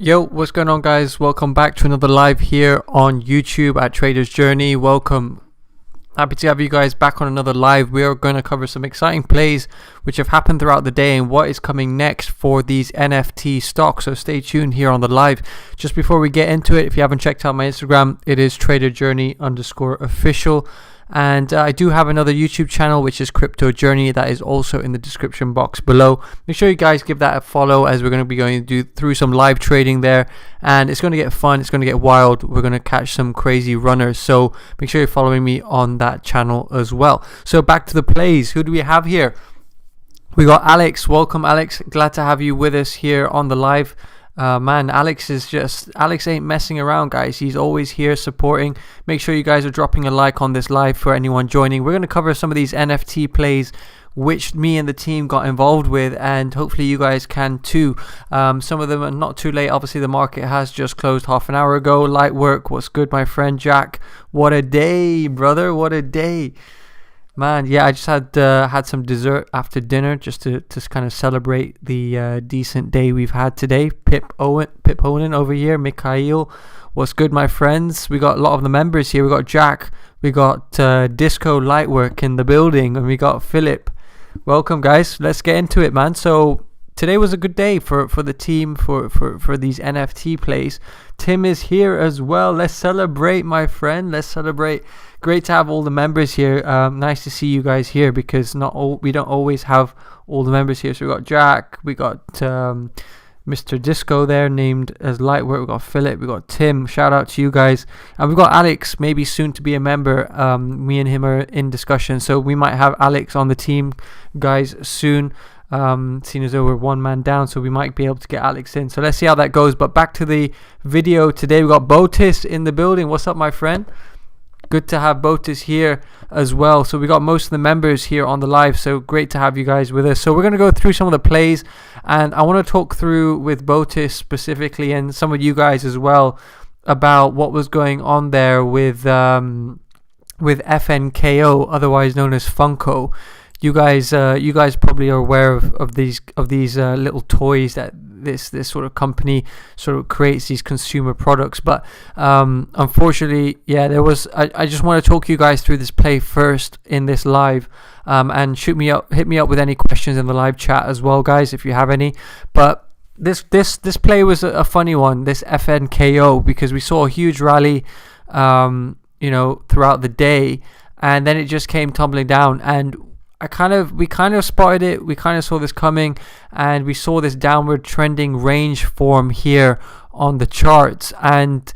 Yo, what's going on, guys? Welcome back to another live here on YouTube at Trader's Journey. Welcome. Happy to have you guys back on another live. We are going to cover some exciting plays which have happened throughout the day and what is coming next for these NFT stocks. So stay tuned here on the live. Just before we get into it, if you haven't checked out my Instagram, it is traderjourney_official. And I do have another YouTube channel, which is Crypto Journey, that is also in the description box below. Make sure you guys give that a follow, as we're going to be going to do through some live trading there, and it's going to get fun, it's going to get wild. We're going to catch some crazy runners, so make sure you're following me on that channel as well. So back to the plays. Who do we have here? We got Alex. Welcome, Alex. Glad to have you with us here on the live. Man, Alex ain't messing around, guys. He's always here supporting. Make sure you guys are dropping a like on this live for anyone joining. We're going to cover some of these NFT plays which me and the team got involved with, and hopefully you guys can too. Some of them are not too late. Obviously the market has just closed half an hour ago. Light work, what's good, my friend Jack? What a day, brother, what a day. Man, yeah, I just had some dessert after dinner just to kind of celebrate the decent day we've had today. Pip Honan over here, Mikhail, what's good, my friends? We got a lot of the members here. We got Jack, we got Disco Lightwork in the building, and we got Philip. Welcome, guys. Let's get into it, man. So today was a good day for the team for these NFT plays. Tim is here as well. Let's celebrate, my friend. Let's celebrate. Great to have all the members here. Nice to see you guys here, because we don't always have all the members here. So we got Jack, we got Mr. Disco there named as Lightwork, we got Philip, we got Tim. Shout out to you guys. And we got Alex, maybe soon to be a member. Me and him are in discussion, so we might have Alex on the team, guys, soon. Seeing as though we're one man down, so we might be able to get Alex in. So let's see how that goes. But back to the video today. We got Botis in the building. What's up, my friend? Good to have Botis here as well. So we got most of the members here on the live, so great to have you guys with us. So we're going to go through some of the plays, and I want to talk through with Botis specifically, and some of you guys as well, about what was going on there with FNKO, otherwise known as Funko. You guys probably are aware of these little toys that this sort of company sort of creates, these consumer products. But unfortunately, yeah, I just want to talk you guys through this play first in this live, and hit me up with any questions in the live chat as well, guys, if you have any. But this play was a funny one, this FNKO, because we saw a huge rally throughout the day, and then it just came tumbling down, and we kind of spotted it. We kind of saw this coming, and we saw this downward trending range form here on the charts, and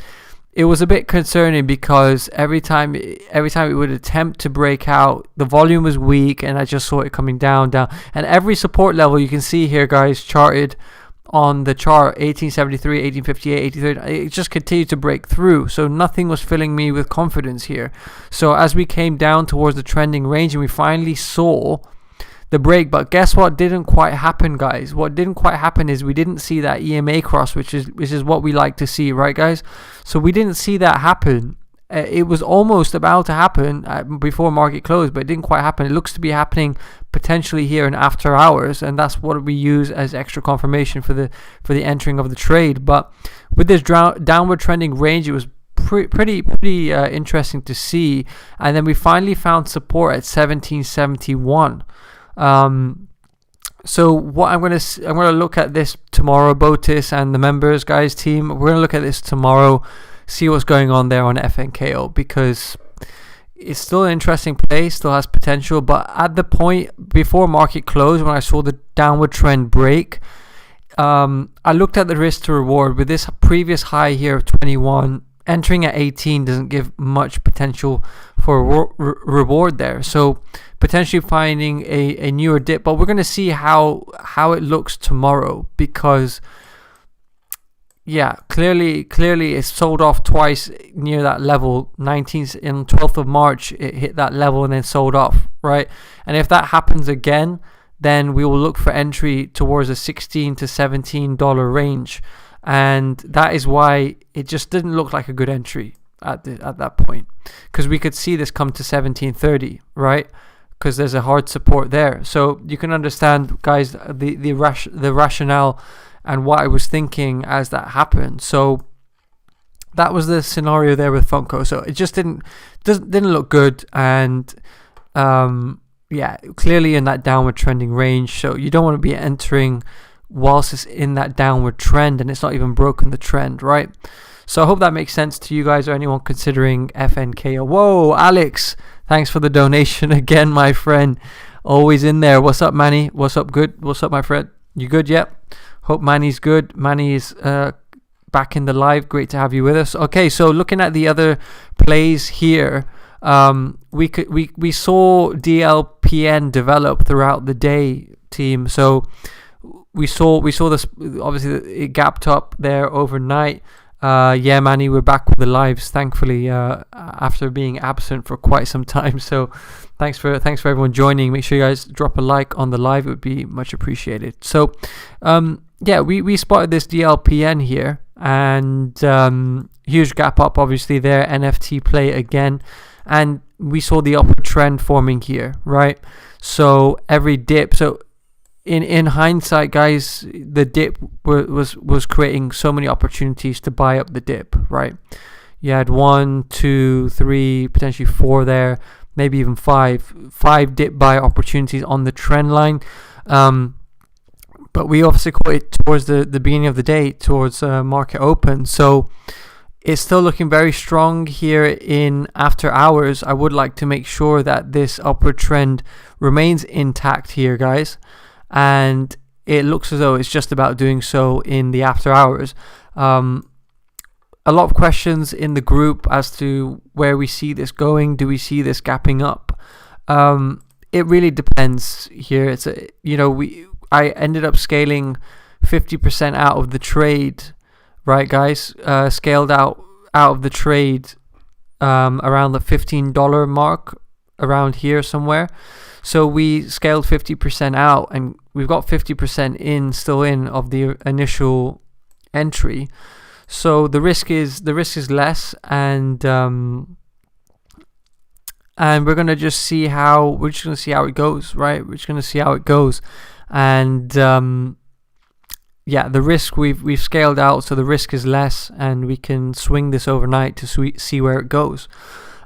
it was a bit concerning because every time it would attempt to break out, the volume was weak, and I just saw it coming down, and every support level you can see here, guys, charted on the chart, 1873, 1858, 1830, it just continued to break through. So nothing was filling me with confidence here. So as we came down towards the trending range, and we finally saw the break, but guess what didn't quite happen, guys? What didn't quite happen is we didn't see that EMA cross, which is what we like to see, right, guys? So we didn't see that happen. It was almost about to happen before market closed, but it didn't quite happen. It looks to be happening potentially here in after hours, and that's what we use as extra confirmation for the entering of the trade. But with this downward trending range, it was pretty interesting to see, and then we finally found support at 1771. So what I'm gonna look at this tomorrow, Botis and the members, guys, team. We're gonna look at this tomorrow, see what's going on there on FNKO, because it's still an interesting play, still has potential. But at the point before market close, when I saw the downward trend break, I looked at the risk to reward. With this previous high here of 21, entering at 18 doesn't give much potential for reward there. So potentially finding a newer dip, but we're going to see how it looks tomorrow, because yeah, clearly it's sold off twice near that level. 12th of March, it hit that level and then sold off, right? And if that happens again, then we will look for entry towards a $16 to $17 range, and that is why it just didn't look like a good entry at that point, because we could see this come to 17.30, right? Because there's a hard support there. So you can understand, guys, the rationale and what I was thinking as that happened. So that was the scenario there with Funko. So it just didn't look good, and yeah, clearly in that downward trending range. So you don't want to be entering whilst it's in that downward trend and it's not even broken the trend, right? So I hope that makes sense to you guys or anyone considering FNKO. Whoa, Alex, thanks for the donation again, my friend. Always in there. What's up, Manny? What's up, good? What's up, my friend? You good? Yep. Hope Manny's good. Manny is back in the live. Great to have you with us. Okay, so looking at the other plays here, we saw DLPN develop throughout the day, team. So we saw this. Obviously, it gapped up there overnight. Yeah, Manny, we're back with the lives, thankfully, after being absent for quite some time. So thanks for everyone joining. Make sure you guys drop a like on the live. It would be much appreciated. So yeah, we spotted this DLPN here, and huge gap up obviously there, NFT play again, and we saw the upward trend forming here, right? So every dip, so in hindsight, guys, the dip was creating so many opportunities to buy up the dip, right? You had 1, 2, 3, potentially 4 there, maybe even 5 dip buy opportunities on the trend line. But we obviously caught it towards the beginning of the day, towards market open. So it's still looking very strong here in after hours. I would like to make sure that this upward trend remains intact here, guys. And it looks as though it's just about doing so in the after hours. A lot of questions in the group as to where we see this going. Do we see this gapping up? It really depends here. It's I ended up scaling 50% out of the trade, right, guys? Scaled out of the trade around the $15 mark, around here somewhere. So we scaled 50% out, and we've got 50% still in of the initial entry. So the risk is less, and we're gonna just see how it goes, right? We're just gonna see how it goes, and yeah, the risk we've scaled out, so the risk is less, and we can swing this overnight to see where it goes.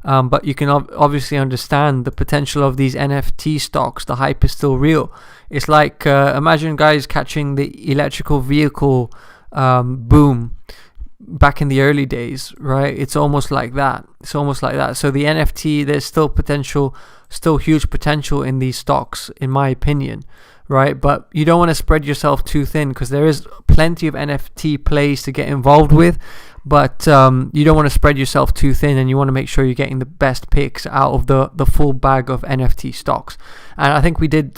But you can obviously understand the potential of these NFT stocks. The hype is still real. It's like, imagine, guys, catching the electrical vehicle boom back in the early days, right? It's almost like that. So the NFT, there's still huge potential in these stocks, in my opinion, right? But you don't want to spread yourself too thin, because there is plenty of NFT plays to get involved with. But you don't want to spread yourself too thin, and you want to make sure you're getting the best picks out of the full bag of NFT stocks. And I think we did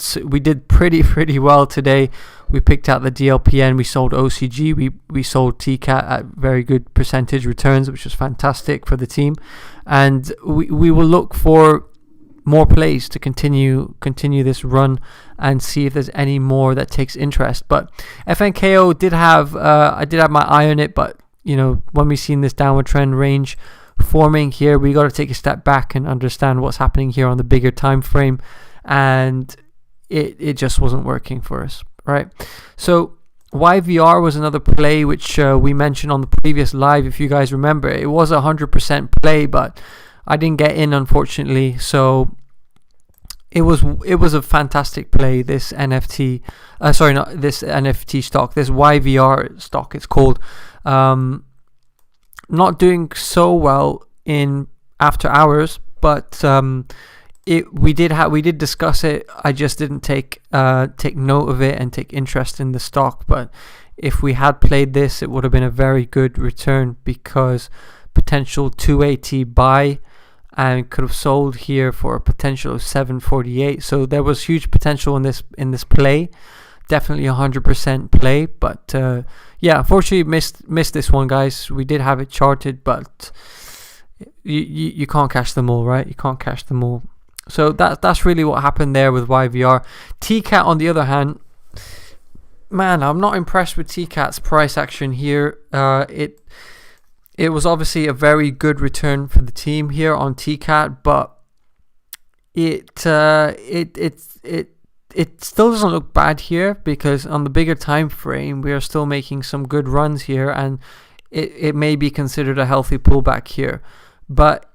pretty well today. We picked out the DLPN, we sold OCG, we sold Tkat at very good percentage returns, which was fantastic for the team. And we will look for more plays to continue this run and see if there's any more that takes interest. But FNKO did have I did have my eye on it, but when we've seen this downward trend range forming here, we got to take a step back and understand what's happening here on the bigger time frame, and it just wasn't working for us, right? So YVR was another play which we mentioned on the previous live. If you guys remember, it was a 100% play, but I didn't get in, unfortunately. So it was a fantastic play, this NFT this NFT stock, this YVR stock it's called. Not doing so well in after hours, but we did discuss it. I just didn't take note of it and take interest in the stock. But if we had played this, it would have been a very good return, because potential 280 buy, and could have sold here for a potential of 748. So there was huge potential in this play. Definitely 100% play, but yeah, unfortunately missed this one, guys. We did have it charted, but you can't cash them all, right? You can't cash them all. So that's really what happened there with YVR. Tkat, on the other hand, man, I'm not impressed with Tkat's price action here. It was obviously a very good return for the team here on Tkat, but it it still doesn't look bad here, because on the bigger time frame we are still making some good runs here, and it may be considered a healthy pullback here. But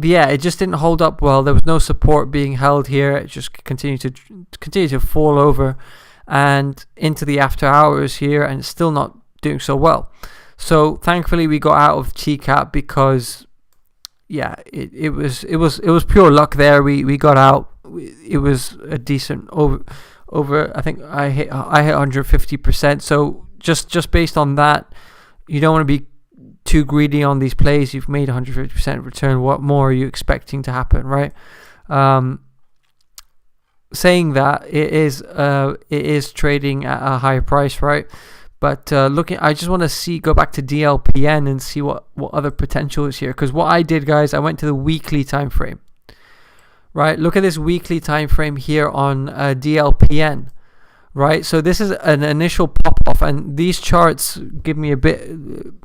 yeah, it just didn't hold up well. There was no support being held here. It just continued to fall over and into the after hours here, and it's still not doing so well. So thankfully we got out of Tkat, because yeah, it was pure luck there. We got out. It was a decent over. I think I hit 150%. So just based on that, you don't want to be too greedy on these plays. You've made 150% return. What more are you expecting to happen, right? Saying that, it is trading at a higher price, right? But I just want to go back to DLPN and see what other potential is here. Because what I did, guys, I went to the weekly time frame. Right, look at this weekly time frame here on DLPN. Right, so this is an initial pop-off, and these charts give me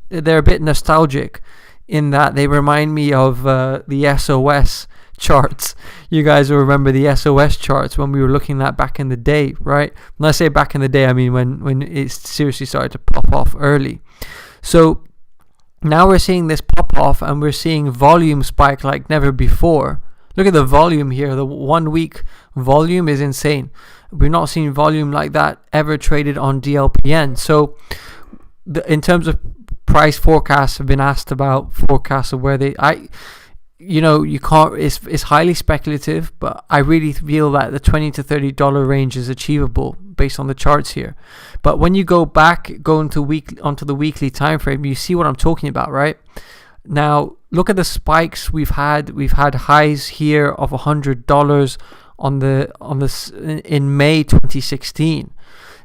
they're a bit nostalgic in that they remind me of the SOS charts. You guys will remember the SOS charts when we were looking at back in the day, right? When I say back in the day, I mean when it seriously started to pop off early. So now we're seeing this pop off, and we're seeing volume spike like never before. Look at the volume here. The 1 week volume is insane. We're not seeing volume like that ever traded on DLPN. So in terms of price forecasts, I've been asked about forecasts of where you can't, it's highly speculative, but I really feel that the $20 to $30 range is achievable based on the charts here. But when you go onto the weekly time frame, you see what I'm talking about, right? Now look at the spikes we've had. We've had highs here of $100 in May 2016.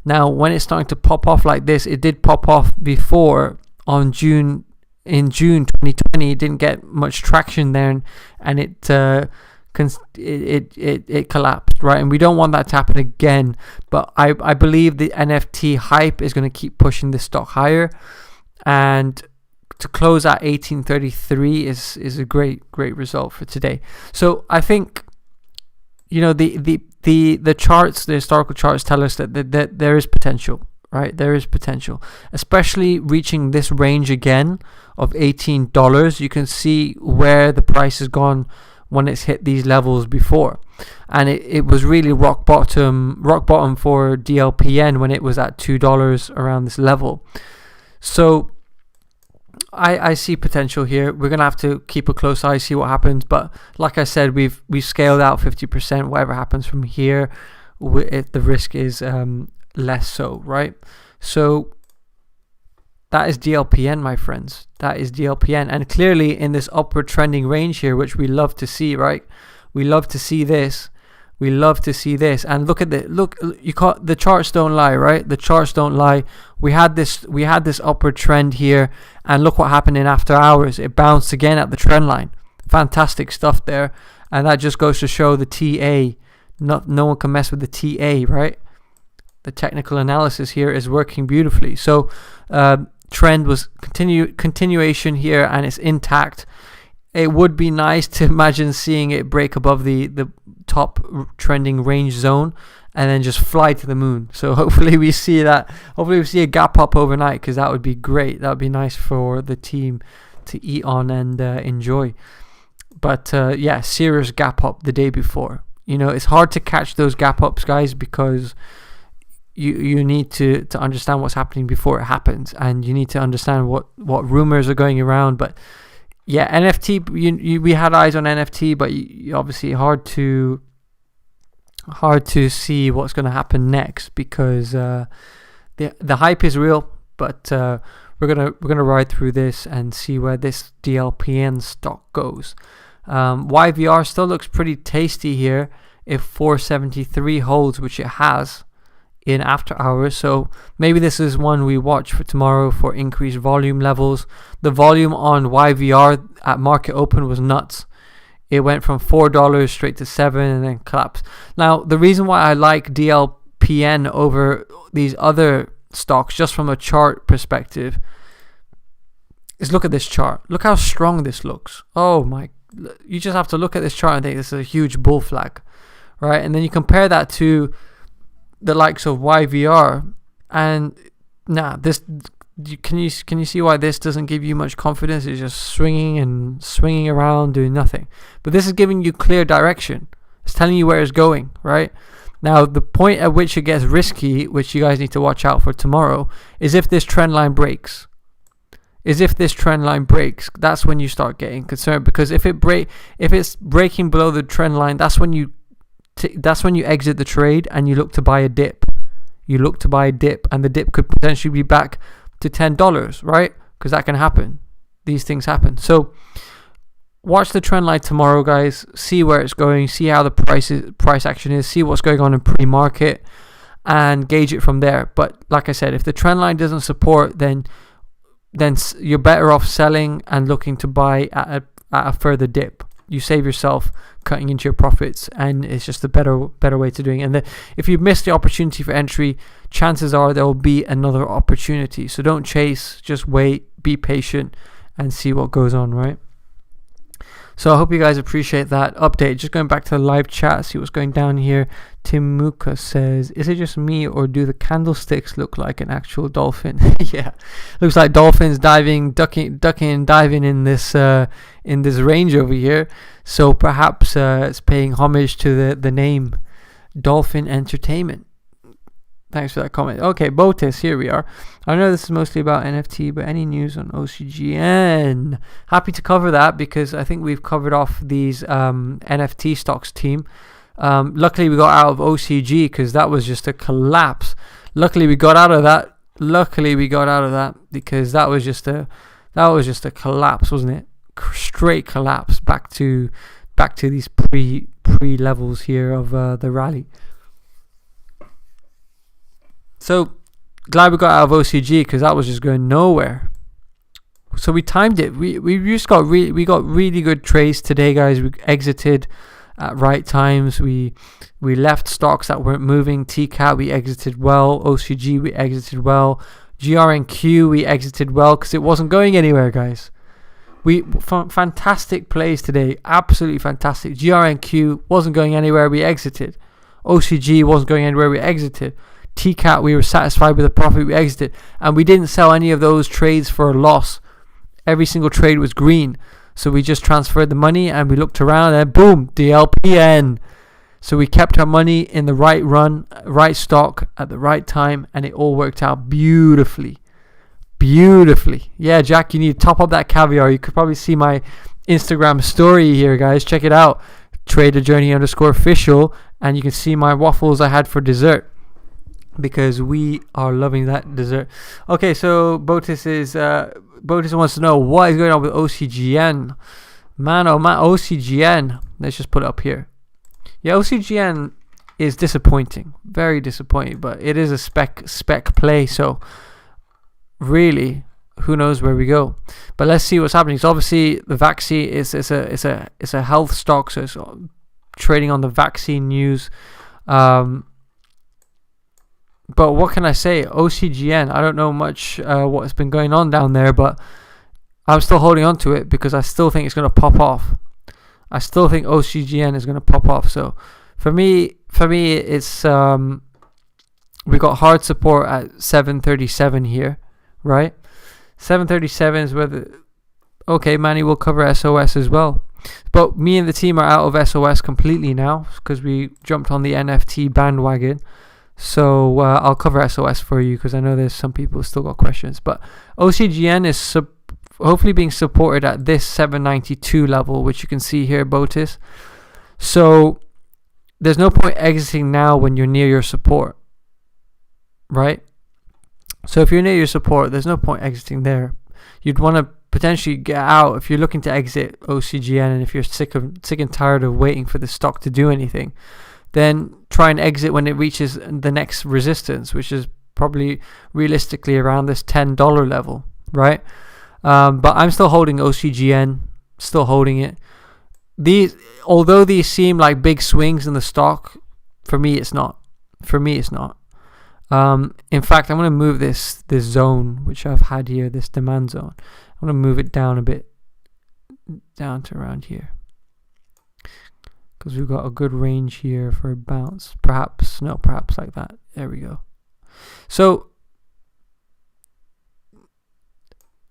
Now when it's starting to pop off like this, it did pop off before in June 2020. It didn't get much traction there, and it collapsed, right? And we don't want that to happen again. But I believe the NFT hype is going to keep pushing this stock higher, and to close at 1833 is a great result for today. So I think, the charts, the historical charts tell us that there is potential, right? There is potential, especially reaching this range again of $18. You can see where the price has gone when it's hit these levels before, and it was really rock bottom for DLPN when it was at $2 around this level. So I see potential here. We're gonna have to keep a close eye, see what happens. But like I said, we've scaled out 50%. Whatever happens from here, the risk is less so, right? So that is DLPN, my friends. That is DLPN, and clearly in this upward trending range here, which we love to see, right? We love to see this. We love to see this. And look at the charts don't lie, right? The charts don't lie. We had this upward trend here, and look what happened in after hours. It bounced again at the trend line. Fantastic stuff there. And that just goes to show the TA. No one can mess with the TA, right? The technical analysis here is working beautifully. So trend was continuation here, and it's intact. It would be nice to imagine seeing it break above the top trending range zone and then just fly to the moon. So hopefully we see that. Hopefully we see a gap up overnight, because that would be great. That would be nice for the team to eat on and enjoy. But yeah, serious gap up the day before. It's hard to catch those gap ups, guys, because you need to understand what's happening before it happens, and you need to understand what rumors are going around. But yeah, NFT, we had eyes on NFT, but obviously hard to see what's going to happen next, because the hype is real. But we're gonna ride through this and see where this DLPN stock goes. YVR still looks pretty tasty here if 473 holds, which it has in after hours. So maybe this is one we watch for tomorrow for increased volume levels. The volume on YVR at market open was nuts. It went from $4 straight to $7 and then collapsed. Now the reason why I like DLPN over these other stocks, just from a chart perspective, is look at this chart. Look how strong this looks. Oh my, you just have to look at this chart and think this is a huge bull flag, right? And then you compare that to the likes of YVR, and can you see why this doesn't give you much confidence? It's just swinging around doing nothing. But this is giving you clear direction. It's telling you where it's going, right? Now, the point at which it gets risky, which you guys need to watch out for tomorrow, is if this trend line breaks. That's when you start getting concerned, because if it's breaking below the trend line, that's when you exit the trade and you look to buy a dip. And the dip could potentially be back to $10, right? Because that can happen. These things happen. So watch the trend line tomorrow, guys. See where it's going. See how the price action is. See what's going on in pre-market, and gauge it from there. But like I said, if the trend line doesn't support, then you're better off selling and looking to buy at a further dip. You save yourself cutting into your profits, and it's just a better way to doing it. And if you miss the opportunity for entry, chances are there will be another opportunity. So don't chase, just wait, be patient, and see what goes on, right? So I hope you guys appreciate that update. Just going back to the live chat, see what's going down here. Timuka says, is it just me, or do the candlesticks look like an actual dolphin? Yeah, looks like dolphins ducking and diving in this range over here. So perhaps it's paying homage to the name Dolphin Entertainment. Thanks for that comment. Okay, Botis, here we are. I know this is mostly about NFT, but any news on Ocgn? Happy to cover that, because I think we've covered off these NFT stocks team. Luckily, we got out of OCG, because that was just a collapse. Luckily, we got out of that. Because that was just a collapse, wasn't it? Straight collapse back to these pre levels here of the rally. So glad we got out of OCG, because that was just going nowhere. So we timed it. We got really good trades today, guys. We exited at right times. We left stocks that weren't moving. Tkat, we exited well. OCG, we exited well. GRNQ, we exited well, because it wasn't going anywhere, guys. Fantastic plays today. Absolutely fantastic. GRNQ wasn't going anywhere. We exited. OCG wasn't going anywhere. We exited. Tkat, we were satisfied with the profit, we exited, and we didn't sell any of those trades for a loss. Every single trade was green, so we just transferred the money, and we looked around, and boom, Dlpn. So we kept our money in the right run, right stock at the right time, and it all worked out beautifully. Yeah, Jack, you need to top up that caviar. You could probably see my Instagram story here, guys. Check it out, traderjourney_official, and you can see my waffles I had for dessert, because we are loving that dessert. Okay, so Botis wants to know what is going on with Ocgn. Man, oh man, Ocgn. Let's just put it up here. Yeah, Ocgn is disappointing, very disappointing, but it is a spec play. So really, who knows where we go? But let's see what's happening. So obviously, the vaccine is a health stock, so it's trading on the vaccine news. But what can I say? Ocgn, I don't know much what's been going on down there, but I'm still holding on to it, because I still think it's going to pop off. I still think Ocgn is going to pop off. So for me, it's we got hard support at 737 here, right? 737 is where okay, Manny will cover SOS as well. But me and the team are out of SOS completely now, because we jumped on the NFT bandwagon. So I'll cover SOS for you, because I know there's some people who still got questions. But Ocgn is hopefully being supported at this 792 level, which you can see here, Botis. So there's no point exiting now when you're near your support, right? So if you're near your support, there's no point exiting there. You'd want to potentially get out if you're looking to exit Ocgn, and if you're sick and tired of waiting for the stock to do anything, then try and exit when it reaches the next resistance, which is probably realistically around this $10 level, right? But I'm still holding Ocgn, still holding it. Although these seem like big swings in the stock, for me it's not. In fact, I'm going to move this zone, which I've had here, this demand zone. I'm going to move it down a bit, down to around here. because we've got a good range here for a bounce. Perhaps like that. There we go. So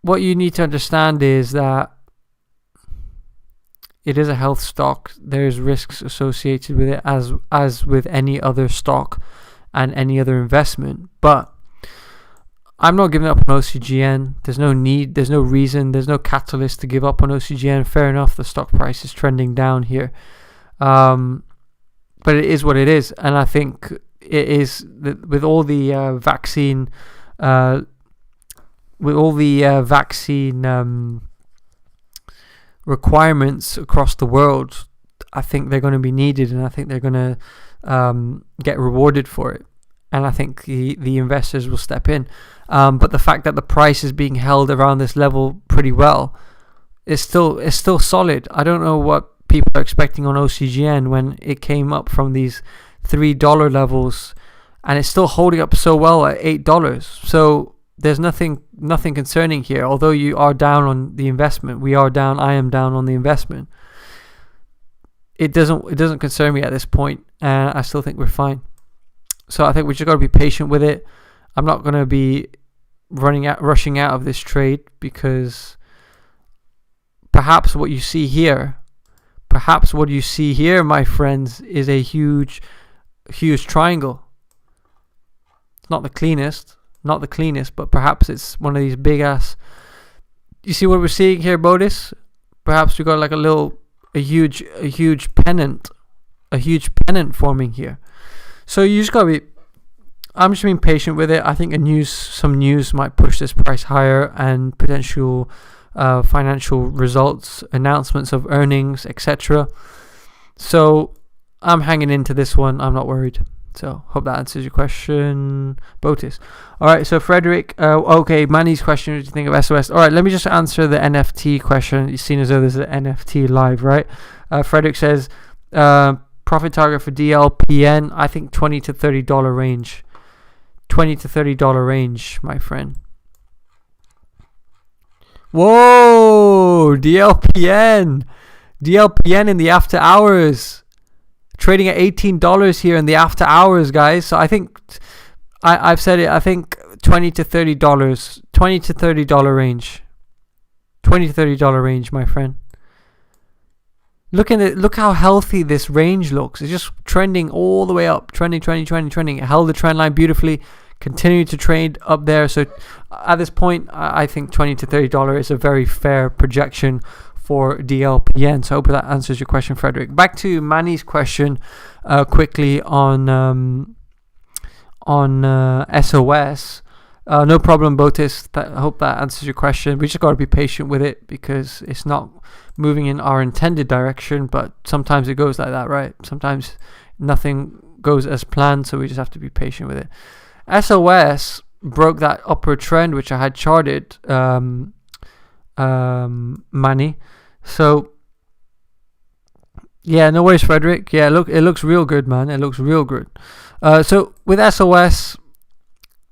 what you need to understand is that it is a health stock. There's risks associated with it as with any other stock and any other investment. But I'm not giving up on OCGN. There's no need, there's no reason, there's no catalyst to give up on OCGN. Fair enough, the stock price is trending down here. But it is what it is. And I think it is, with all the vaccine requirements across the world, I think they're going to be needed, and I think they're going to get rewarded for it. And I think the investors will step in. But the fact that the price is being held around this level pretty well is still solid. I don't know what people are expecting on OCGN when it came up from these $3 levels, and it's still holding up so well at $8. So there's nothing concerning here. Although you are down on the investment, I am down on the investment. It doesn't concern me at this point, and I still think we're fine. So I think we just got to be patient with it. I'm not going to be rushing out of this trade, because perhaps what you see here, my friends, is a huge triangle. It's not the cleanest, but perhaps it's one of these big ass. You see what we're seeing here, Bodis? Perhaps we got like a huge pennant forming here. So you just gotta I'm just being patient with it. I think some news might push this price higher, and potential financial results, announcements of earnings, etc. So I'm hanging into this one. I'm not worried. So hope that answers your question, Botis. All right, so Frederick, okay, Manny's question, what do you think of SOS? All right, let me just answer the NFT question. You've seen as though there's an NFT live, right? Frederick says, profit target for DLPN, I think $20 to $30 range. $20 to $30 range, my friend. Whoa, DLPN in the after hours. Trading at $18 here in the after hours, guys. So I think I've said it. I think $20 to $30 range. $20 to $30 range, my friend. Look how healthy this range looks. It's just trending all the way up. Trending. It held the trend line beautifully. Continued to trade up there. So at this point, I think $20 to $30 is a very fair projection for DLPN. So I hope that answers your question, Frederick. Back to Manny's question quickly on SOS. No problem, Botis. I hope that answers your question. We just got to be patient with it, because it's not moving in our intended direction, but sometimes it goes like that, right? Sometimes nothing goes as planned, so we just have to be patient with it. SOS broke that upward trend which I had charted, Manny. So yeah, no worries, Frederick. Yeah, look, it looks real good, man. It looks real good. So with SOS,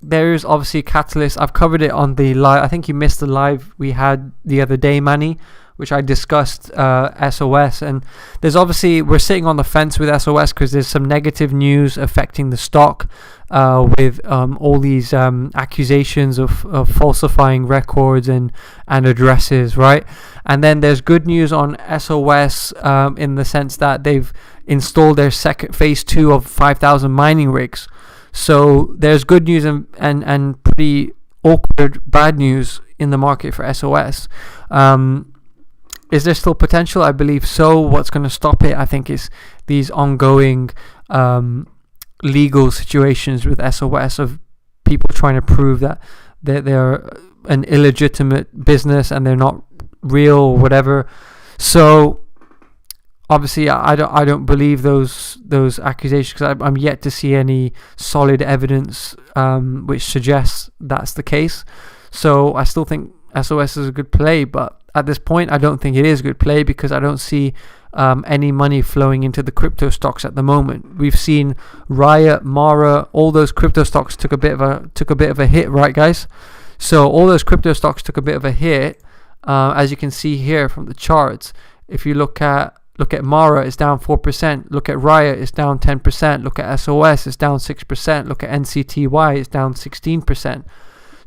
there is obviously a catalyst. I've covered it on the live. I think you missed the live we had the other day, Manny, which I discussed SOS. And there's obviously, we're sitting on the fence with SOS because there's some negative news affecting the stock with all these accusations of falsifying records and addresses, right? And then there's good news on SOS in the sense that they've installed their phase 2 of 5,000 mining rigs. So there's good news and pretty awkward bad news in the market for SOS. Is there still potential? I believe so. What's going to stop it, I think, is these ongoing legal situations with SOS of people trying to prove that they're an illegitimate business and they're not real or whatever. So obviously, I don't believe those accusations, because I'm yet to see any solid evidence which suggests that's the case. So I still think SOS is a good play, but at this point, I don't think it is a good play, because I don't see any money flowing into the crypto stocks at the moment. We've seen Riot, Mara, all those crypto stocks took a bit of a hit, right, guys? So all those crypto stocks took a bit of a hit, as you can see here from the charts. If you look at Look at Mara, it's down 4%. Look at Riot, it's down 10%. Look at SOS, it's down 6%. Look at NCTY, it's down 16%.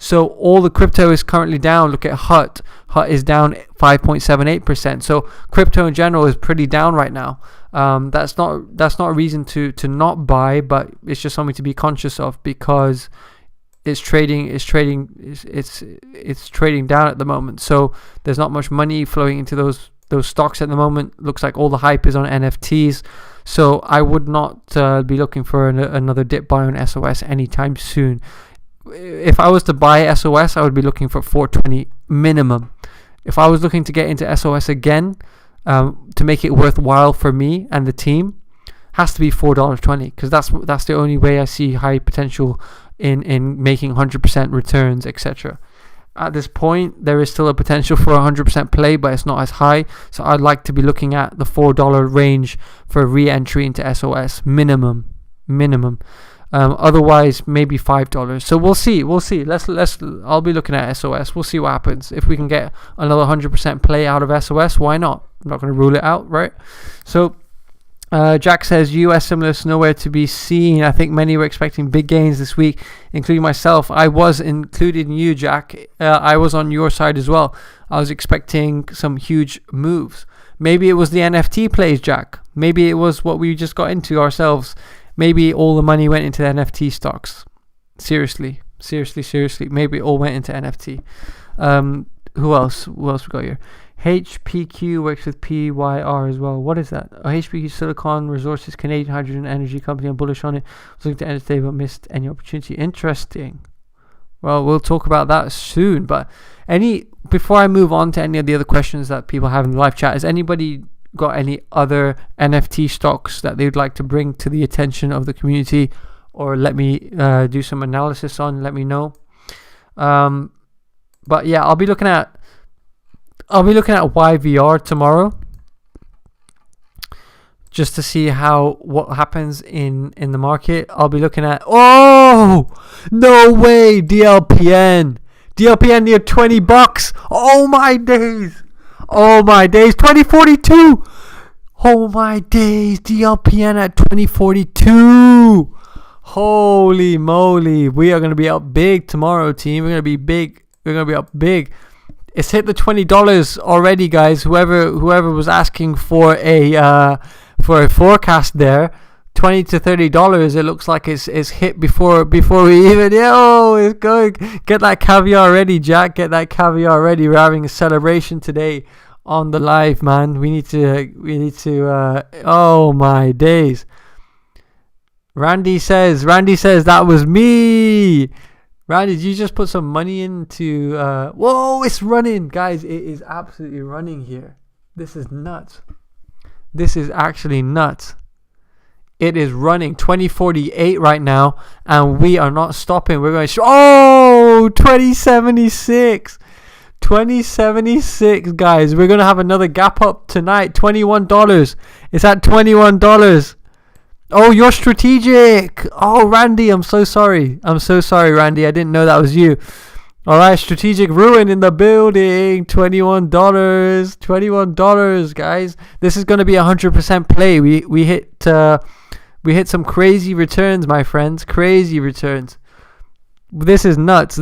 So all the crypto is currently down. Look at HUT. HUT is down 5.78%. So crypto in general is pretty down right now. That's not a reason to not buy, but it's just something to be conscious of, because it's trading down at the moment. So there's not much money flowing into those stocks at the moment. Looks like all the hype is on NFTs. So I would not be looking for another dip buy on SOS anytime soon. If I was to buy SOS, I would be looking for 420 minimum. If I was looking to get into SOS again, to make it worthwhile for me and the team, has to be $4.20, because that's the only way I see high potential in making 100% returns, etc. At this point, there is still a potential for 100% play, but it's not as high. So I'd like to be looking at the $4 range for re-entry into SOS minimum. Otherwise, maybe $5. So we'll see. I'll be looking at SOS. We'll see what happens. If we can get another 100% play out of SOS, why not? I'm not going to rule it out, right? So Jack says US stimulus nowhere to be seen. I think many were expecting big gains this week, including myself. I was including you, Jack. I was on your side as well. I was expecting some huge moves. Maybe it was the NFT plays, Jack. Maybe it was what we just got into ourselves. Maybe all the money went into the NFT stocks. Seriously. Maybe it all went into NFT. Who else we got here? HPQ works with PYR as well. What is that? HPQ Silicon Resources, Canadian hydrogen energy company. I'm bullish on it. Was looking to end today but missed any opportunity. Interesting. Well, we'll talk about that soon. But before I move on to any of the other questions that people have in the live chat, has anybody got any other NFT stocks that they would like to bring to the attention of the community, or let me do some analysis on? Let me know. But yeah, I'll be looking at YVR tomorrow, just to see what happens in the market. I'll be looking at, oh no way, DLPN near $20. Oh my days, 2042. Oh my days, DLPN at 2042. Holy moly, we are going to be up big tomorrow, team. We're going to be big. We're going to be up big. It's hit the $20 already, guys. Whoever was asking for a forecast there, $20 to $30. It looks like it's hit before we even. It's going. Get that caviar ready, Jack. Get that caviar ready. We're having a celebration today on the live, man. We need to. Oh my days. Randy says that was me. Randy, did you just put some money into... whoa, it's running. Guys, it is absolutely running here. This is nuts. This is actually nuts. It is running 2048 right now, and we are not stopping. We're going... 2076. 2076, guys. We're going to have another gap up tonight. $21. It's at $21. Oh, you're strategic. Oh, Randy, I'm so sorry, Randy. I didn't know that was you. All right, strategic ruin in the building. $21, guys. This is going to be 100% play. We hit some crazy returns, my friends. Crazy returns. This is nuts.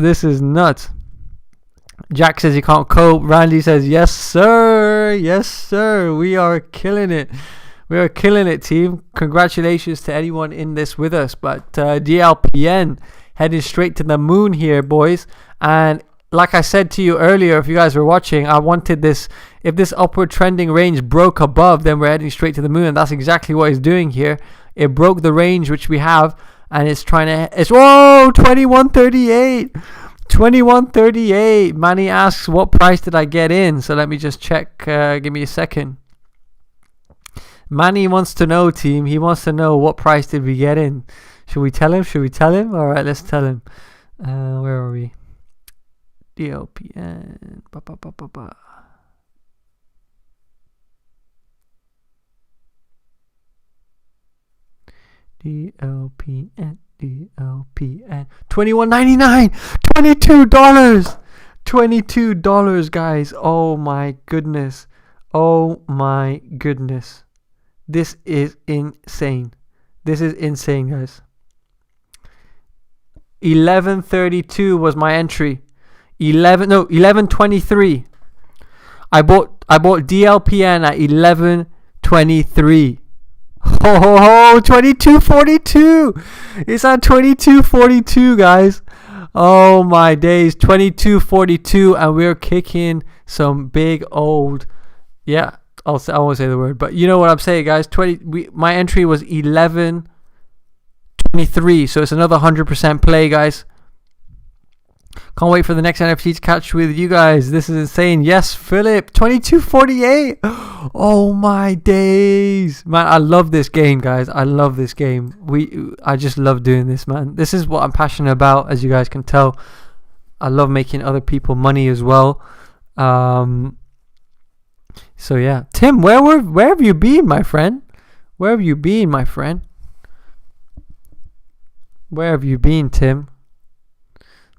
Jack says he can't cope. Randy says, yes, sir. We are killing it. We are killing it, team. Congratulations to anyone in this with us. But DLPN heading straight to the moon here, boys. And like I said to you earlier, if you guys were watching, I wanted this. If this upward trending range broke above, then we're heading straight to the moon. And that's exactly what it's doing here. It broke the range which we have. And it's trying to... Whoa! 2138! 2138! Manny asks, what price did I get in? So let me just check. Give me a second. Manny wants to know, team. He wants to know what price did we get in. Should we tell him? All right, let's tell him. Where are we? DLPN. DLPN. $21.99. $22, guys. Oh my goodness. Oh my goodness. This is insane. This is insane, guys. 11.32 was my entry. 11.23. I bought DLPN at 11.23. Oh, 22.42. It's at 22.42, guys. Oh my days, 22.42, and we're kicking some big old, yeah. I won't say the word, but you know what I'm saying, guys. My entry was 11.23, so it's another 100% play, guys. Can't wait for the next NFT to catch with you guys. This is insane. Yes, Philip, 22.48. Oh my days, man! I love this game, guys. I love this game. I just love doing this, man. This is what I'm passionate about, as you guys can tell. I love making other people money as well. So yeah, Tim, where have you been, my friend? Where have you been, my friend? Where have you been, Tim?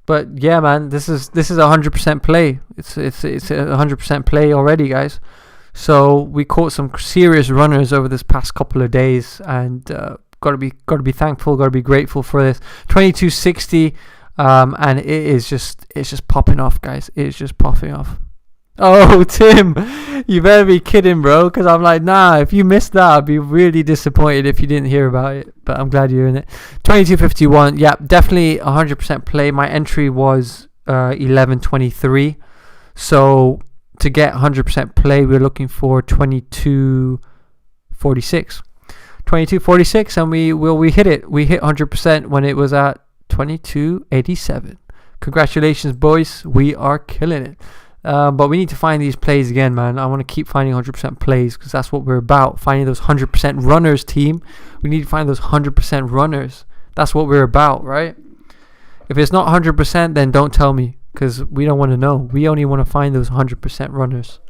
But yeah, man, this is 100% play. It's a 100% play already, guys. So we caught some serious runners over this past couple of days, and gotta be thankful, gotta be grateful for this. 22.60, and it's just popping off, guys. It's just popping off. Oh, Tim, you better be kidding, bro, because I'm like, nah, if you missed that, I'd be really disappointed if you didn't hear about it, but I'm glad you're in it. 22.51, yeah, definitely 100% play. My entry was 11.23, so to get 100% play, we're looking for 22.46. 22.46, and we hit it. We hit 100% when it was at 22.87. Congratulations, boys. We are killing it. But we need to find these plays again, man. I want to keep finding 100% plays, because that's what we're about. Finding those 100% runners, team. We need to find those 100% runners. That's what we're about, right? If it's not 100%, then don't tell me, because we don't want to know. We only want to find those 100% runners,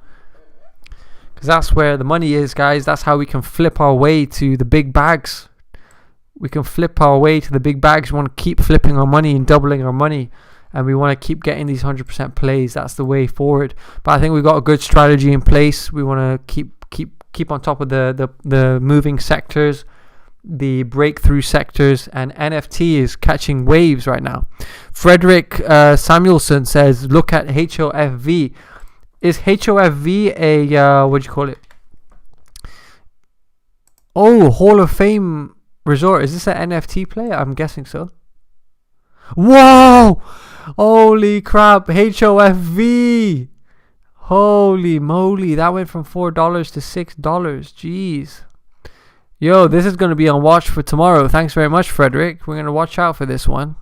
because that's where the money is, guys. That's how we can flip our way to the big bags. We can flip our way to the big bags. We want to keep flipping our money and doubling our money. And we want to keep getting these 100% plays. That's the way forward. But I think we've got a good strategy in place. We want to keep on top of the moving sectors, the breakthrough sectors, and NFT is catching waves right now. Frederick Samuelson says, look at HOFV. Is HOFV a what do you call it? Oh, Hall of Fame resort. Is this an NFT play? I'm guessing so. Whoa! Holy crap, HOFV. Holy moly, that went from $4 to $6. Jeez. Yo, this is going to be on watch for tomorrow. Thanks very much, Frederick. We're going to watch out for this one.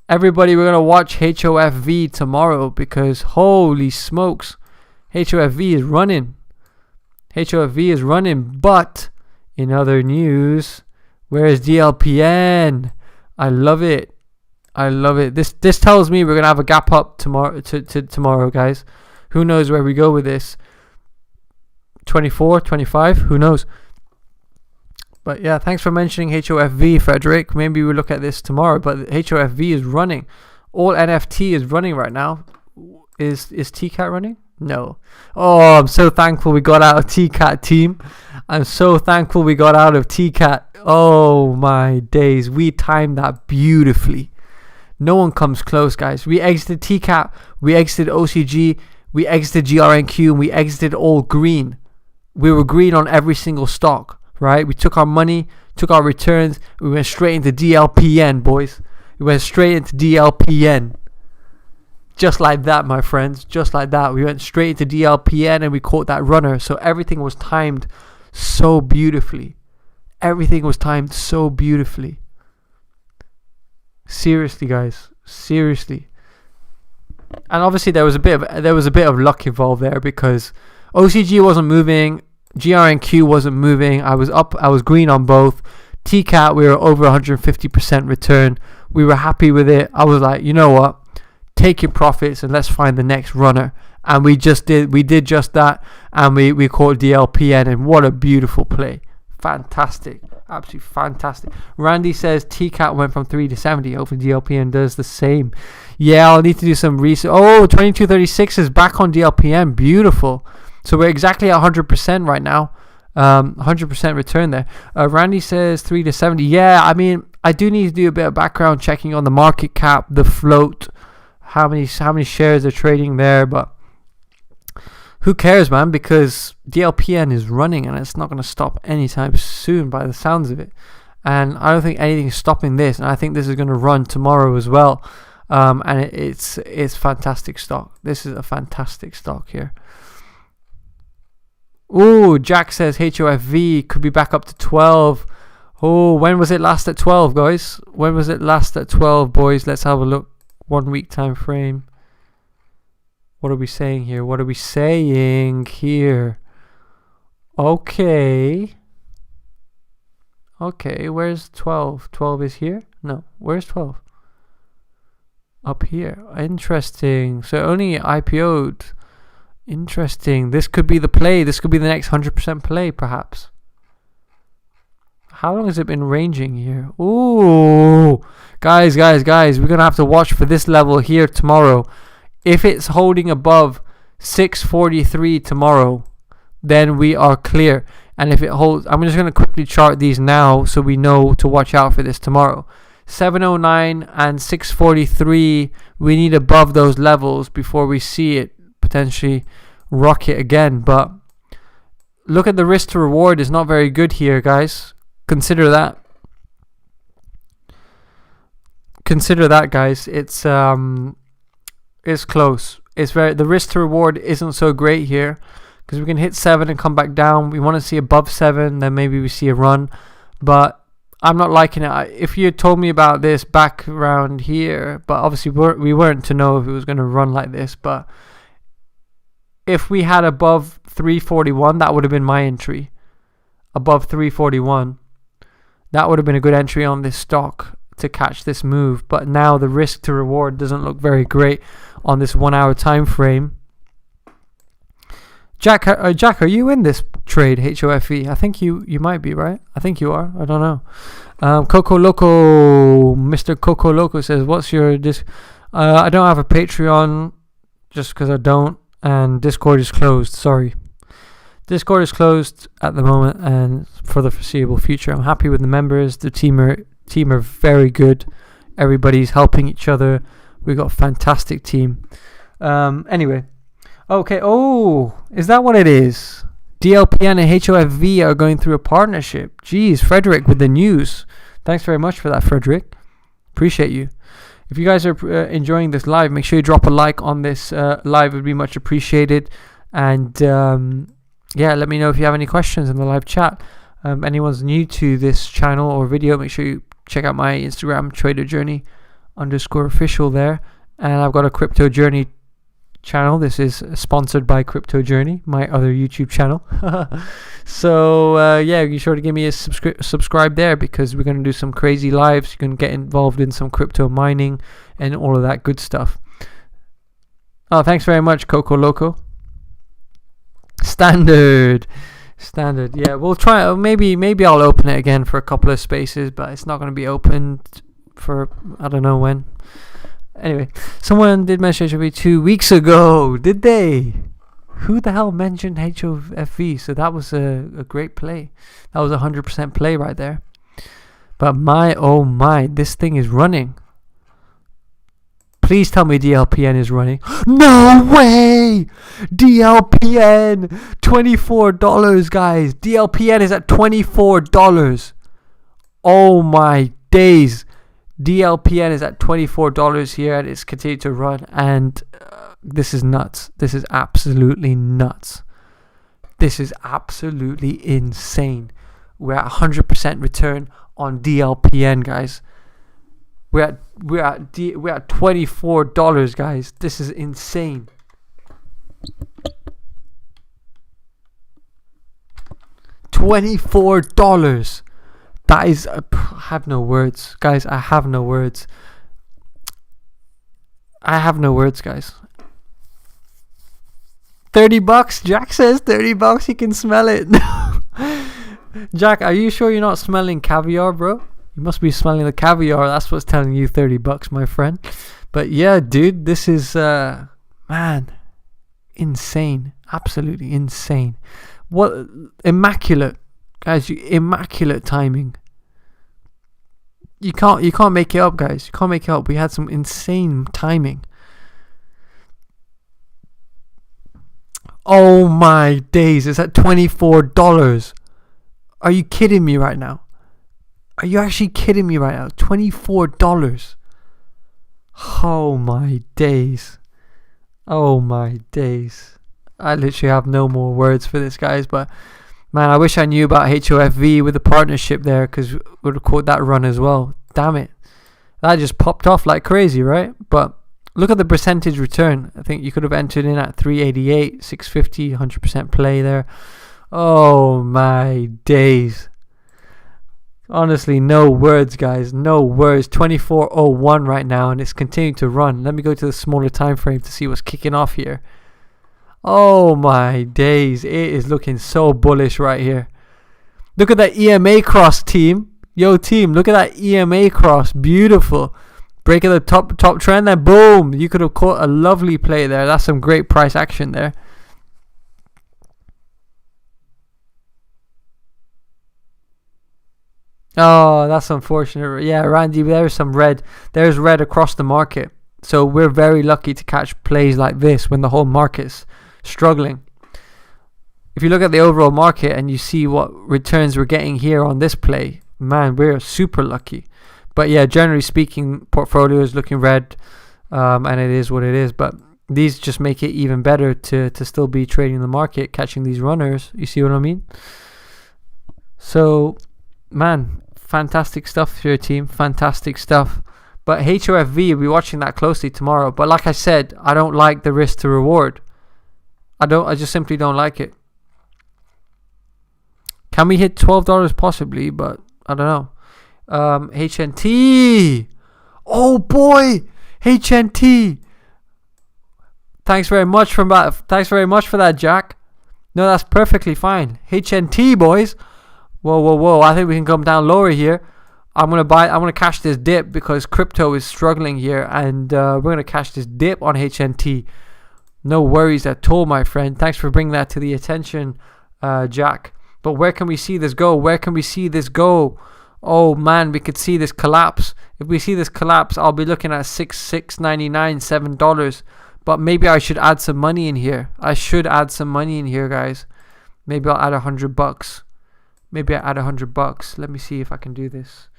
Everybody, we're going to watch HOFV tomorrow, because holy smokes, HOFV is running. HOFV is running. But in other news, where is DLPN? I love it. I love it. This tells me we're gonna have a gap up tomorrow to tomorrow, guys. Who knows where we go with this? 24, 25, who knows? But yeah, thanks for mentioning HOFV, Frederick. Maybe we'll look at this tomorrow. But HOFV is running. All NFT is running right now. Is Tkat running? No. Oh, I'm so thankful we got out of Tkat, team. I'm so thankful we got out of Tkat. Oh my days, we timed that beautifully. No one comes close, guys. We exited Tkat, we exited OCG, we exited GRNQ, and we exited all green. We were green on every single stock, right? We took our money, took our returns, we went straight into DLPN, boys. We went straight into DLPN. Just like that, my friends. Just like that. We went straight into DLPN and we caught that runner. So everything was timed so beautifully. Everything was timed so beautifully. Seriously, guys. Seriously. And obviously there was a bit of luck involved there, because OCG wasn't moving, GRNQ wasn't moving. I was green on both. Tkat, we were over 150% return. We were happy with it. I was like, you know what? Take your profits and let's find the next runner. And we did just that, and we caught DLPN, and what a beautiful play. Fantastic. Absolutely fantastic. Randy says Tkat went from 3 to 70. Hopefully DLPN does the same. Yeah, I'll need to do some research. Oh, 2236 is back on DLPN. Beautiful. So we're exactly at 100% right now. 100% return there. Randy says 3 to 70. Yeah, I mean, I do need to do a bit of background checking on the market cap, the float, how many shares are trading there, but who cares, man, because DLPN is running and it's not going to stop anytime soon by the sounds of it. And I don't think anything's stopping this, and I think this is going to run tomorrow as well. And it's fantastic stock. This is a fantastic stock here. Oh, Jack says HOFV could be back up to 12. Oh, when was it last at 12, guys? When was it last at 12, boys? Let's have a look. 1 week time frame. What are we saying here? What are we saying here? Okay. Okay, where's 12? 12 is here? No, where's 12? Up here. Interesting. So only IPO'd. Interesting. This could be the play. This could be the next 100% play, perhaps. How long has it been ranging here? Ooh. Guys. We're going to have to watch for this level here tomorrow. If it's holding above 643 tomorrow, then we are clear. And if it holds, I'm just going to quickly chart these now so we know to watch out for this tomorrow. 709 and 643, we need above those levels before we see it potentially rocket again. But look at the risk to reward is not very good here, guys. Consider that. Consider that, guys. It's close. It's the risk to reward isn't so great here, because we can hit 7 and come back down. We want to see above 7, then maybe we see a run, but I'm not liking it. If you had told me about this back around here, but obviously we weren't to know if it was going to run like this, but if we had above 341, that would have been my entry. Above 341, that would have been a good entry on this stock to catch this move. But now the risk to reward doesn't look very great on this 1 hour time frame. Jack, are you in this trade, HOFE? I think you might be, right? I think you are. I don't know. Coco Loco, Mr. Coco Loco says, what's your I don't have a Patreon just because I don't, and Discord is closed. Sorry. Discord is closed at the moment and for the foreseeable future. I'm happy with the members. The team are very good. Everybody's helping each other. We got a fantastic team. Anyway. Okay. Oh, is that what it is? DLPN and HOFV are going through a partnership. Jeez, Frederick with the news. Thanks very much for that, Frederick. Appreciate you. If you guys are enjoying this live, make sure you drop a like on this live. It would be much appreciated. And yeah, let me know if you have any questions in the live chat. Anyone's new to this channel or video, make sure you check out my Instagram, traderjourney_official there. And I've got a Crypto Journey channel. This is sponsored by Crypto Journey, my other YouTube channel. So yeah, be sure to give me a subscribe there, because we're going to do some crazy lives. You can get involved in some crypto mining and all of that good stuff. Oh, thanks very much, Coco Loco. Standard. Yeah, we'll try. Maybe I'll open it again for a couple of spaces, but it's not going to be opened for I don't know when. Anyway, someone did mention HOV 2 weeks ago, did they? Who the hell mentioned HOFV? So that was a great play. That was 100% play right there. But oh my, this thing is running. Please tell me DLPN is running. No way! DLPN! $24, guys. DLPN is at $24. Oh my days. DLPN is at $24 here, and it's continued to run, and this is nuts. This is absolutely nuts. This is absolutely insane. We're at 100% return on DLPN, guys. We're at $24, guys. This is insane. $24. That is, I have no words, guys. I have no words, guys. $30. Jack says $30. He can smell it. Jack, are you sure you're not smelling caviar, bro? You must be smelling the caviar. That's what's telling you $30, my friend. But yeah, dude, this is man, insane, absolutely insane. What immaculate, guys! Immaculate timing. You can't make it up, guys. You can't make it up. We had some insane timing. Oh my days! It's at $24. Are you kidding me right now? Are you actually kidding me right now? $24. Oh my days. Oh my days. I literally have no more words for this, guys. But man, I wish I knew about HOFV with the partnership there, because we would have caught that run as well. Damn it. That just popped off like crazy, right? But look at the percentage return. I think you could have entered in at 388, 650, 100% play there. Oh my days. Honestly, no words, guys. No words. 24.01 right now, and it's continuing to run. Let me go to the smaller time frame to see what's kicking off here. Oh my days. It is looking so bullish right here. Look at that EMA cross, team. Yo, team, look at that EMA cross. Beautiful. Break of the top trend there. Boom. You could have caught a lovely play there. That's some great price action there. Oh, that's unfortunate. Yeah, Randy, there's some red. There's red across the market. So we're very lucky to catch plays like this when the whole market's struggling. If you look at the overall market and you see what returns we're getting here on this play, man, we're super lucky. But yeah, generally speaking, portfolio is looking red, and it is what it is. But these just make it even better to still be trading the market, catching these runners. You see what I mean? So, man, fantastic stuff here, team. Fantastic stuff. But HOFV, we'll be watching that closely tomorrow. But like I said, I don't like the risk to reward. I just simply don't like it. Can we hit $12 possibly? But I don't know. HNT. Oh boy, HNT. Thanks very much for that. Thanks very much for that, Jack. No, that's perfectly fine. HNT, boys. Whoa. I think we can come down lower here. I'm gonna cash this dip because crypto is struggling here, and we're gonna cash this dip on HNT. No worries at all, my friend. Thanks for bringing that to the attention, Jack. But where can we see this go? Where can we see this go? Oh man, we could see this collapse. If we see this collapse, I'll be looking at $6.99, $7. But maybe I should add some money in here. I should add some money in here, guys. Maybe I'll add $100. Maybe I add $100. Let me see if I can do this.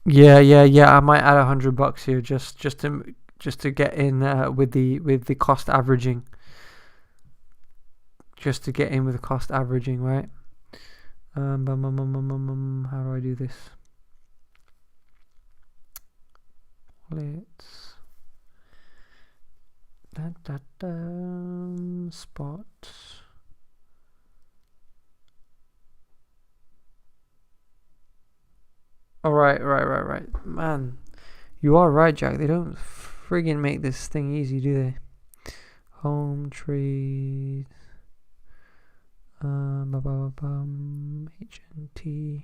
Yeah. I might add $100 here, just to get in with the cost averaging. Just to get in with the cost averaging, right? How do I do this? Let's spot. All right. Man, you are right, Jack. They don't friggin' make this thing easy, do they? Home trade. HNT.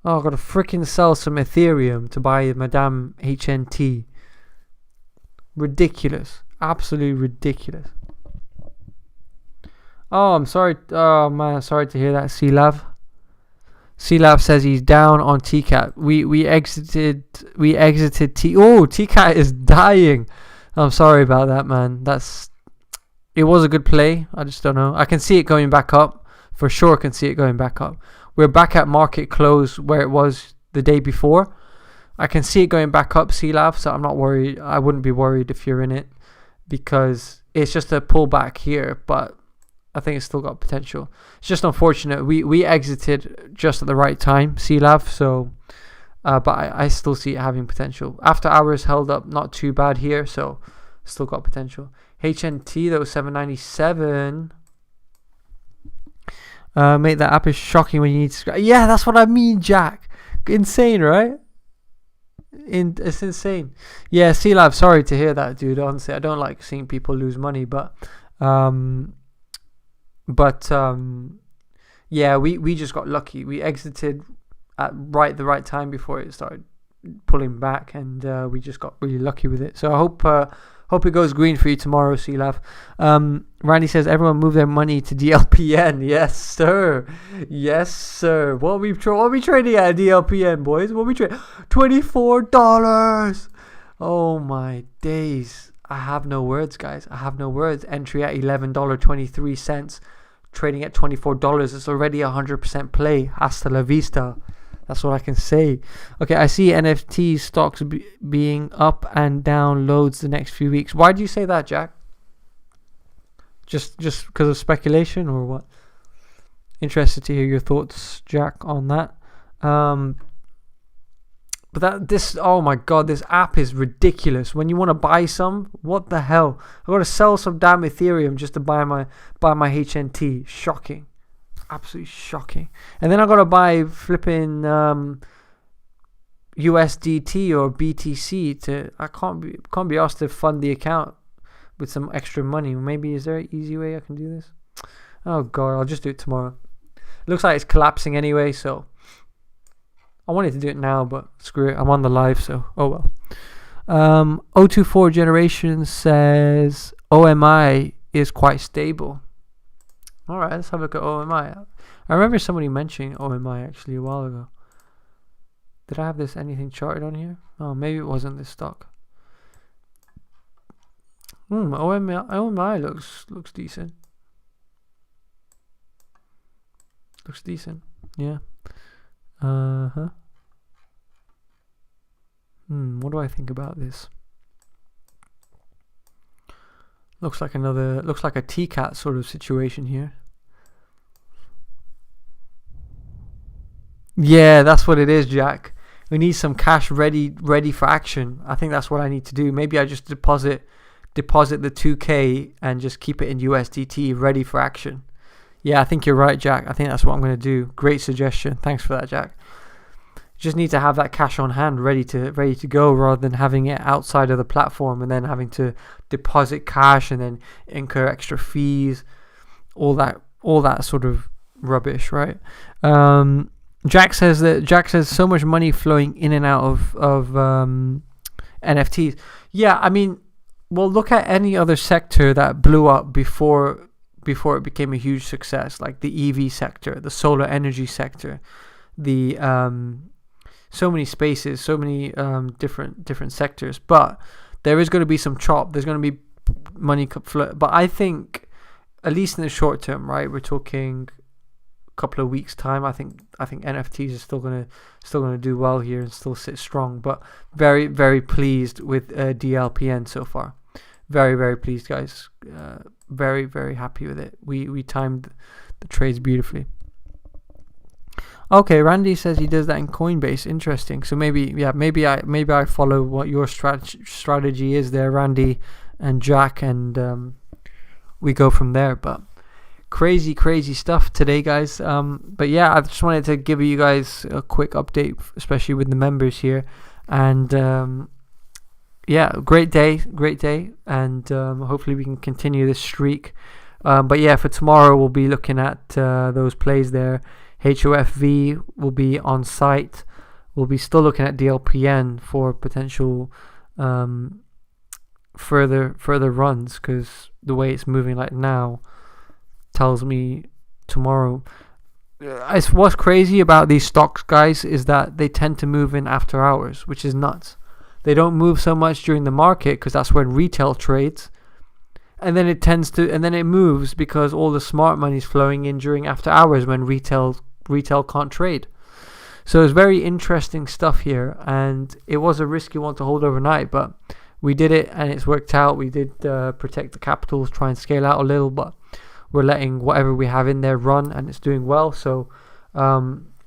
Oh, I've got to freaking sell some Ethereum to buy Madame HNT. Ridiculous. Absolutely ridiculous. Oh, I'm sorry. Oh, man, sorry to hear that, C-Lav. C-Lav says he's down on Tkat. We exited Tkat is dying. I'm sorry about that, man. It was a good play. I just don't know. I can see it going back up. For sure, I can see it going back up. We're back at market close where it was the day before. I can see it going back up, C-Lav, so I'm not worried. I wouldn't be worried if you're in it, because it's just a pullback here, but I think it's still got potential. It's just unfortunate. We exited just at the right time, C-Lav, so but I still see it having potential. After hours held up not too bad here, so still got potential. HNT though, 797. Mate, that app is shocking when you need to. Yeah, that's what I mean, Jack. Insane, right? It's insane. Yeah, C-Lab, sorry to hear that, dude. Honestly, I don't like seeing people lose money, but yeah, we just got lucky. We exited at the right time before it started pulling back, and we just got really lucky with it. So I hope it goes green for you tomorrow, CLAV. Randy says everyone move their money to DLPN. Yes, sir. Yes, sir. What are we trading at DLPN, boys? What are we trading? $24. Oh my days. I have no words, guys. I have no words. Entry at $11.23. Trading at $24. It's already 100% play. Hasta la vista. That's what I can say. Okay, I see NFT stocks being up and down loads the next few weeks. Why do you say that, Jack? Just because of speculation or what? Interested to hear your thoughts, Jack, on that. But oh my god, this app is ridiculous. When you want to buy some, what the hell? I got to sell some damn Ethereum just to buy my HNT. Shocking. Absolutely shocking. And then I gotta buy flipping USDT or BTC I can't be asked to fund the account with some extra money. Maybe is there an easy way I can do this? Oh god, I'll just do it tomorrow. It looks like it's collapsing anyway, so I wanted to do it now, but screw it. I'm on the live, so oh well. 024 Generation says OMI is quite stable. Alright, let's have a look at OMI. I remember somebody mentioning OMI actually a while ago. Did I have anything charted on here? Oh, maybe it wasn't this stock. OMI looks decent. Looks decent. Yeah. What do I think about this? Looks like a Tkat sort of situation here. Yeah, that's what it is, Jack. We need some cash ready for action. I think that's what I need to do. Maybe I just deposit the 2K and just keep it in USDT ready for action. Yeah, I think you're right, Jack. I think that's what I'm going to do. Great suggestion. Thanks for that, Jack. Just need to have that cash on hand ready to go, rather than having it outside of the platform and then having to deposit cash and then incur extra fees, all that sort of rubbish, right? Jack says so much money flowing in and out of NFTs. Yeah, I mean, well, look at any other sector that blew up before it became a huge success, like the EV sector, the solar energy sector, the so many spaces, so many different sectors. But there is going to be some chop. There's going to be money flow. But I think, at least in the short term, right? We're talking a couple of weeks time. I think NFTs are still gonna do well here and still sit strong. But very, very pleased with DLPN so far. Very, very pleased, guys. Very, very happy with it. We timed the trades beautifully. Okay, Randy says he does that in Coinbase. Interesting. So maybe I follow what your strategy is there, Randy and Jack, and we go from there. But crazy stuff today, guys. But yeah, I just wanted to give you guys a quick update, especially with the members here. And yeah, great day, and hopefully we can continue this streak. But yeah, for tomorrow we'll be looking at those plays there. HOFV will be on site. We'll be still looking at DLPN for potential further runs, because the way it's moving like now tells me tomorrow. What's crazy about these stocks, guys, is that they tend to move in after hours, which is nuts. They don't move so much during the market because that's when retail trades, and then it moves because all the smart money's flowing in during after hours when retail can't trade. So it's very interesting stuff here, and it was a risky one to hold overnight, but we did it and it's worked out. We did protect the capitals, try and scale out a little, but we're letting whatever we have in there run, and it's doing well. So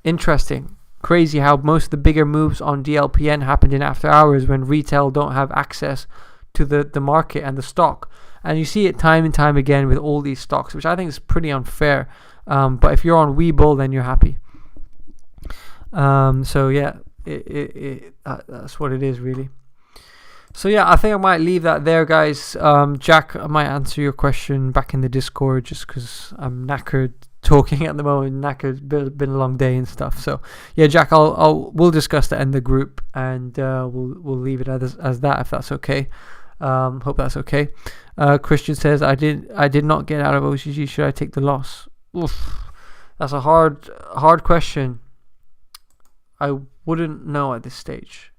interesting. Crazy how most of the bigger moves on DLPN happened in after hours when retail don't have access to the market and the stock. And you see it time and time again with all these stocks, which I think is pretty unfair. But if you're on Webull, then you're happy. So yeah, that's what it is, really. So yeah, I think I might leave that there, guys. Jack, I might answer your question back in the Discord just because I'm knackered talking at the moment. Knackered, been a long day and stuff. So yeah, Jack, we'll discuss that in the group, and we'll leave it as that, if that's okay. Hope that's okay. Christian says, I did not get out of OCG. Should I take the loss? Oof, that's a hard question. I wouldn't know at this stage.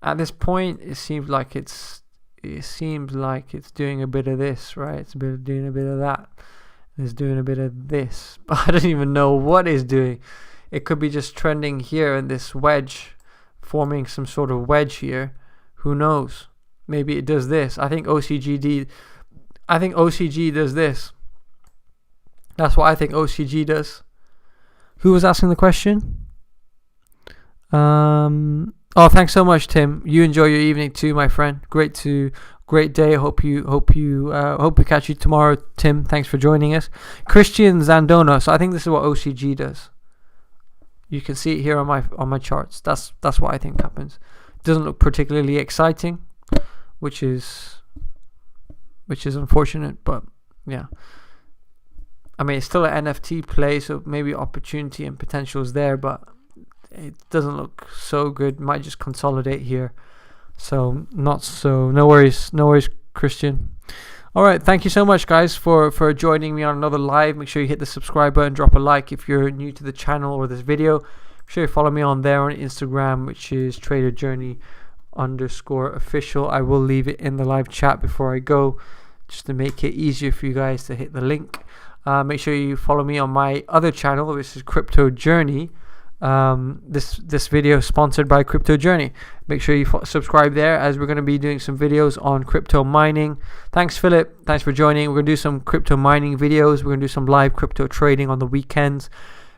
At this point, it seems like it's doing a bit of this, right? It's doing a bit of that. It's doing a bit of this, but I don't even know what it's doing. It could be just trending here in this wedge, forming some sort of wedge here. Who knows? Maybe it does this. I think OCG does this. That's what I think OCG does. Who was asking the question? Oh, thanks so much, Tim. You enjoy your evening too, my friend. Great day. Hope we catch you tomorrow, Tim. Thanks for joining us. Christian Zandona. So I think this is what OCG does. You can see it here on my charts. That's what I think happens. Doesn't look particularly exciting, which is unfortunate, but yeah. I mean, it's still an NFT play, so maybe opportunity and potential is there, but it doesn't look so good. Might just consolidate here. So no worries, Christian. All right, thank you so much, guys, for joining me on another live. Make sure you hit the subscribe button, drop a like if you're new to the channel or this video. Make sure you follow me on there on Instagram, which is traderjourney_official. I will leave it in the live chat before I go, just to make it easier for you guys to hit the link. Make sure you follow me on my other channel, which is Crypto Journey. This video is sponsored by Crypto Journey. Make sure you subscribe there, as we're going to be doing some videos on crypto mining. Thanks, Philip. Thanks for joining. We're going to do some crypto mining videos. We're going to do some live crypto trading on the weekends.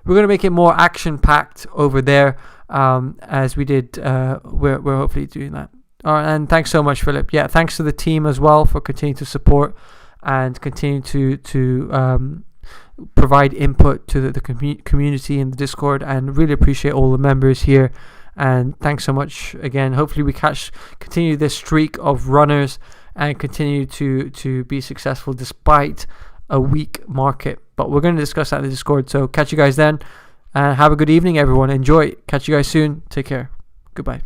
We're going to make it more action-packed over there, as we did. We're hopefully doing that. All right, and thanks so much, Philip. Yeah, thanks to the team as well for continuing to support and continue to provide input to the community in the Discord, and really appreciate all the members here. And thanks so much again. Hopefully we continue this streak of runners and continue to be successful despite a weak market. But we're going to discuss that in the Discord. So catch you guys then, and have a good evening, everyone. Enjoy. Catch you guys soon. Take care. Goodbye.